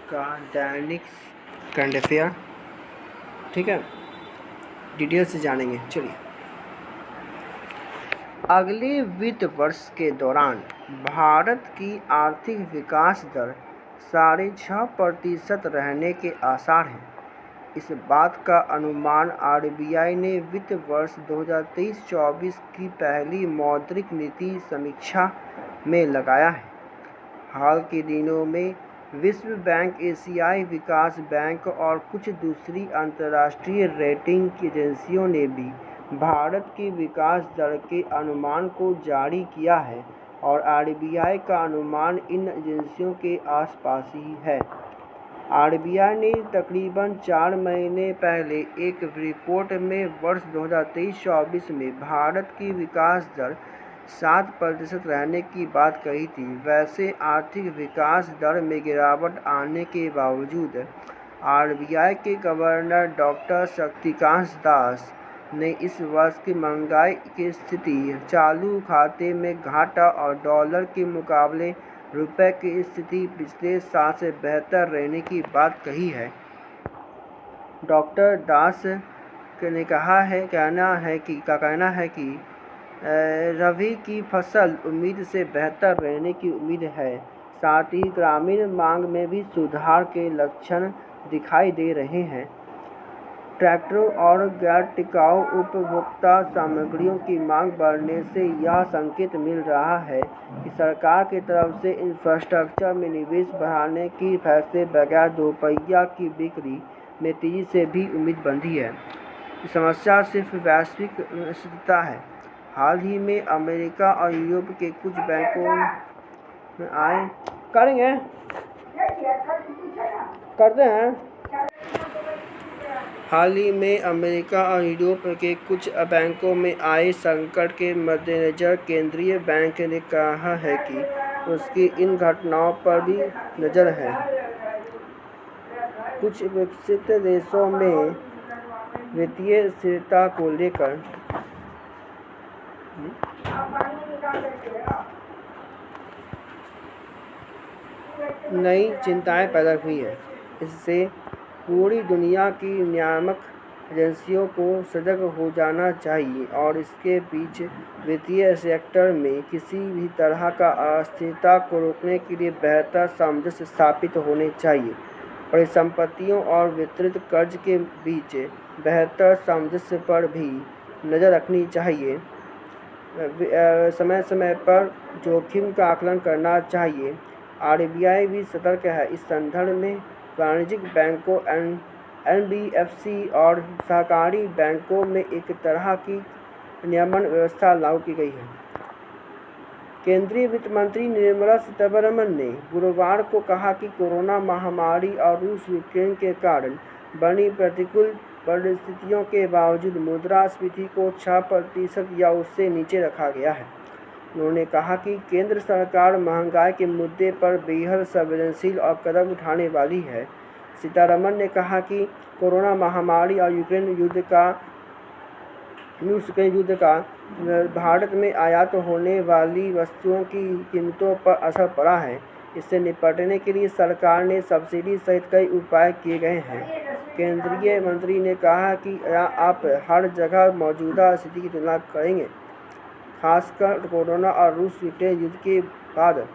का दैनिक current affair, ठीक है, डिटेल से जानेंगे। चलिए, अगले वित्त वर्ष के दौरान भारत की आर्थिक विकास दर 6.5% रहने के आसार हैं। इस बात का अनुमान आरबीआई ने वित्त वर्ष 2023-24 की पहली मौद्रिक नीति समीक्षा में लगाया है। हाल के दिनों में विश्व बैंक, एशियाई विकास बैंक और कुछ दूसरी अंतर्राष्ट्रीय रेटिंग एजेंसियों ने भी भारत की विकास दर के अनुमान को जारी किया है और आरबीआई का अनुमान इन एजेंसियों के आसपास ही है। आरबीआई ने तकरीबन 4 महीने पहले एक रिपोर्ट में वर्ष 2023-24 में भारत की विकास दर 7% रहने की बात कही थी। वैसे आर्थिक विकास दर में गिरावट आने के बावजूद आरबीआई के गवर्नर डॉक्टर शक्तिकांत दास ने इस वर्ष की महंगाई की स्थिति, चालू खाते में घाटा और डॉलर के मुकाबले रुपए की स्थिति पिछले साल से बेहतर रहने की बात कही है। डॉक्टर दास ने कहना है कि रबी की फसल उम्मीद से बेहतर रहने की उम्मीद है। साथ ही ग्रामीण मांग में भी सुधार के लक्षण दिखाई दे रहे हैं। ट्रैक्टरों और गैर टिकाऊ उपभोक्ता सामग्रियों की मांग बढ़ने से यह संकेत मिल रहा है कि सरकार की तरफ से इंफ्रास्ट्रक्चर में निवेश बढ़ाने की फैसले बगैर दोपहिया की बिक्री में तेजी से भी उम्मीद बंधी है। समस्या सिर्फ वैश्विक स्थिरता है। हाल ही में अमेरिका और यूरोप के कुछ बैंकों में हाल ही में अमेरिका और यूरोप के कुछ बैंकों में आए संकट के मद्देनज़र केंद्रीय बैंक ने कहा है कि उसकी इन घटनाओं पर भी नज़र है। कुछ विकसित देशों में वित्तीय स्थिरता को लेकर नई चिंताएं पैदा हुई हैं। इससे पूरी दुनिया की नियामक एजेंसियों को सजग हो जाना चाहिए और इसके बीच वित्तीय सेक्टर में किसी भी तरह का अस्थिरता को रोकने के लिए बेहतर सामंजस्य स्थापित होने चाहिए। परिसंपत्तियों और वितरित कर्ज के बीच बेहतर सामंजस्य पर भी नज़र रखनी चाहिए। समय समय पर जोखिम का आकलन करना चाहिए। आरबीआई भी सतर्क है। इस संदर्भ में वाणिज्यिक बैंकों, एनबीएफसी और सहकारी बैंकों में एक तरह की नियमन व्यवस्था लागू की गई है। केंद्रीय वित्त मंत्री निर्मला सीतारमण ने गुरुवार को कहा कि कोरोना महामारी और रूस-यूक्रेन के कारण बनी प्रतिकूल परिस्थितियों के बावजूद मुद्रास्फीति को 6% या उससे नीचे रखा गया है। उन्होंने कहा कि केंद्र सरकार महंगाई के मुद्दे पर बेहद संवेदनशील और कदम उठाने वाली है। सीतारमण ने कहा कि कोरोना महामारी और यूक्रेन युद्ध का भारत में आयात होने वाली वस्तुओं की कीमतों पर असर पड़ा है। इससे निपटने के लिए सरकार ने सब्सिडी सहित कई उपाय किए गए हैं। केंद्रीय मंत्री ने कहा कि आप हर जगह मौजूदा स्थिति की तुलना करेंगे, खासकर कोरोना और रूस-यूक्रेन युद्ध के बाद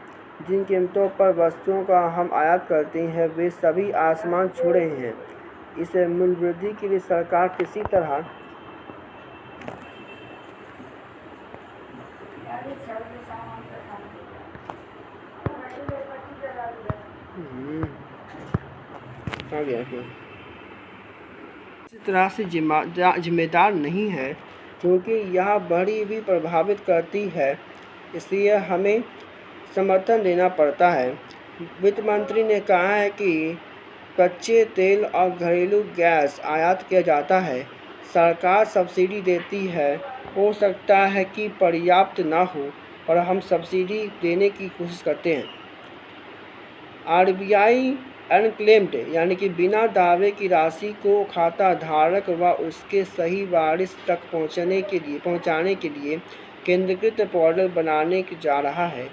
जिन कीमतों पर वस्तुओं का हम आयात करते हैं वे सभी आसमान छू रहे हैं। इस मूल्य वृद्धि के लिए सरकार किसी तरह इस तरह से जिम्मेदार नहीं है, क्योंकि यह बड़ी भी प्रभावित करती है, इसलिए हमें समर्थन देना पड़ता है। वित्त मंत्री ने कहा है कि कच्चे तेल और घरेलू गैस आयात किया जाता है। सरकार सब्सिडी देती है। हो सकता है कि पर्याप्त ना हो, पर हम सब्सिडी देने की कोशिश करते हैं। आरबीआई अनक्लेम्ड यानी कि बिना दावे की राशि को खाता धारक व उसके सही वारिस तक पहुंचाने के लिए केंद्रीकृत पोर्टल बनाने जा रहा है।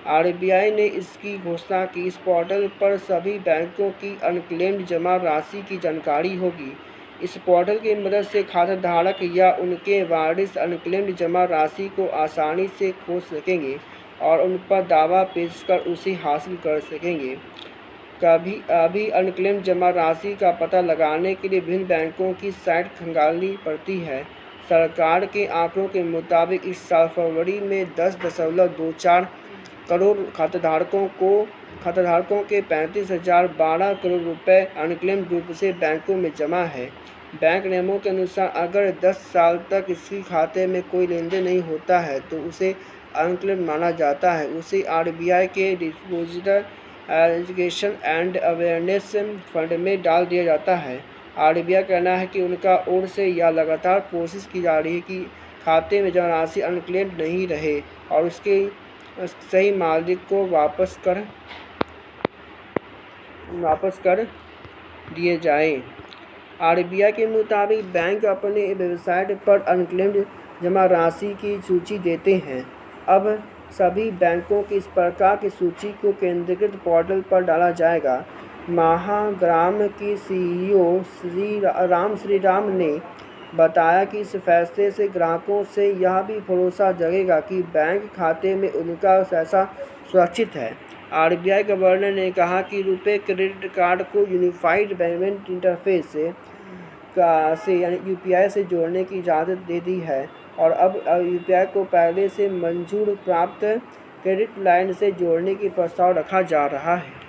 आरबीआई ने इसकी घोषणा की। इस पोर्टल पर सभी बैंकों की अनक्लेम्ड जमा राशि की जानकारी होगी। इस पोर्टल की मदद से खाताधारक या उनके वारिस अनक्लेम्ड जमा राशि को आसानी से खोज सकेंगे और उन पर दावा पेश कर उसे हासिल कर सकेंगे। अभी अनक्लेम्ड जमा राशि का पता लगाने के लिए विभिन्न बैंकों की साइट खंगालनी पड़ती है। सरकार के आंकड़ों के मुताबिक इस साल फरवरी में 10.24 करोड़ खाताधारकों के 35,012 करोड़ रुपए अनक्लेम्ड रूप से बैंकों में जमा है। बैंक नियमों के अनुसार अगर 10 साल तक इसके खाते में कोई लेनदेन नहीं होता है तो उसे अनक्लेम्ड माना जाता है। उसे आरबीआई के depositor education and awareness fund में डाल दिया जाता है। आरबीआई का कहना है कि उनका ओर से यह लगातार कोशिश की जा रही है कि खाते में जमा राशि अनक्लेम्ड नहीं रहे और उसके सही मालिक को वापस कर दिए जाएं। आरबीआई के मुताबिक बैंक अपने वेबसाइट पर अनक्लेम्ड जमा राशि की सूची देते हैं। अब सभी बैंकों की इस प्रकार की सूची को केंद्रीकृत पोर्टल पर डाला जाएगा। महाग्राम की सीईओ श्रीराम ने बताया कि इस फैसले से ग्राहकों से यह भी भरोसा जगेगा कि बैंक खाते में उनका पैसा सुरक्षित है। आरबीआई गवर्नर ने कहा कि रुपे क्रेडिट कार्ड को यूनिफाइड पेमेंट इंटरफेस से यानी यूपीआई से जोड़ने की इजाज़त दे दी है और अब यूपीआई को पहले से मंजूर प्राप्त क्रेडिट लाइन से जोड़ने की प्रस्ताव रखा जा रहा है।